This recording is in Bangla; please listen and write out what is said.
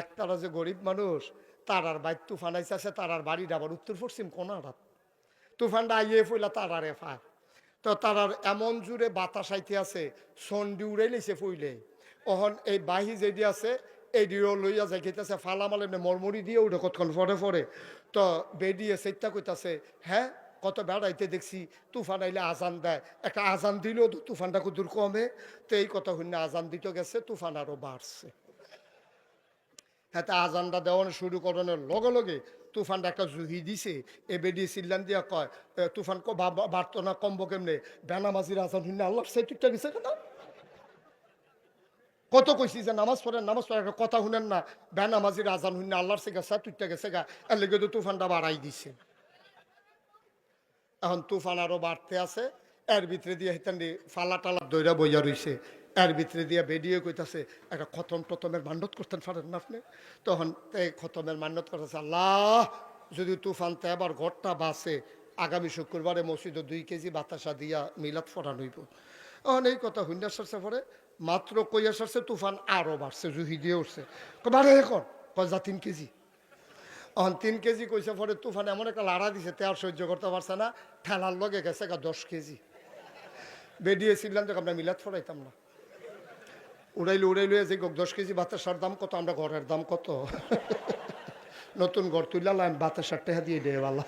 একতারা যে গরিব মানুষ, তারার বাইর তুফান আইসে, তারার বাড়িটা আবার উত্তর পশ্চিম কোনাটা। তুফানটা আইয়ে ফইলা তারারে ফায়। তো তারার এমন জুড়ে বাতাস আইতে আছে, সন্ডি উড়ে লিছে ফুইলে। অহন এই বাহি যেদি আছে এইডিও লইয়া যাই খেতেছে, ফালামাল এমনি মরমরি দিয়ে উঠে কতক্ষণ ফরে ফরে। তো বেডিয়ে সেইটা কইতাছে, হ্যাঁ কত বেড়াইতে দেখছি তুফান আইলে আজান দেয়, একটা আজান দিলেও তো তুফানটা কুদুর কমে। তো এই কথা হইনা আজান দিতে গেছে, তুফান আরো বাড়ছে। হ্যাঁ, আজানটা দেওয়ানো শুরু করানোর লগে লগে তুফানটা একটা জুহি দিছে। এ বেডি সিল্লান দিয়া কয়, তুফান বাড়তো না কমবো কেমনে? বেনামাজির আজান হইনা আল্লাহর সেই ঠিকঠাক গেছে কেন? কত কইছি যে নামাজ পড়েন, নামাজ পড়েন, একটা কথা শুনেন না। বেনামাজির আজান হইনা আল্লাহর সে গেছে তুইটা গেছে গা, এর লেগে তো তুফানটা বাড়াই দিছে। এখন তুফান আরো বাড়তে আছে। এর ভিতরে দিয়ে হেতান ফালা টালা দইরা বইয়া রইছে। এর ভিতরে দিয়ে বেরিয়ে কইতাছে, একটা খতম টতমের মান্যত করতেন পারেন না আপনি? তখন এই খতমের মান্যত করতেছে, আল্লাহ যদি তুফান তে আবার ঘরটা বাসে, আগামী শুক্রবারে মসজিদে 2 কেজি বাতাসা দিয়া মিলাদ ফরান হইব। এখন এই কথা হুন্ডা সারছে পরে মাত্র কইয়া সারছে, তুফান আরো বাড়ছে, জুহি দিয়ে উঠছে। বাড়ে এখন যা 3 কেজি। এখন 3 কেজি কইছে পরে তুফান এমন একটা লাড়া দিছে, তে আর সহ্য করতে পারছে না, ঠেলার লগে গেছে 10 কেজি। বেরিয়েছিলাম যে আমরা মিলাদ ফরাইতাম না। উড়াইলে যে 10 কেজি বাতাসার দাম কত, আমরা ঘরের দাম কত। নতুন ঘর তুইলাম বাতাসার টেহা দিয়ে দেওয়ালা।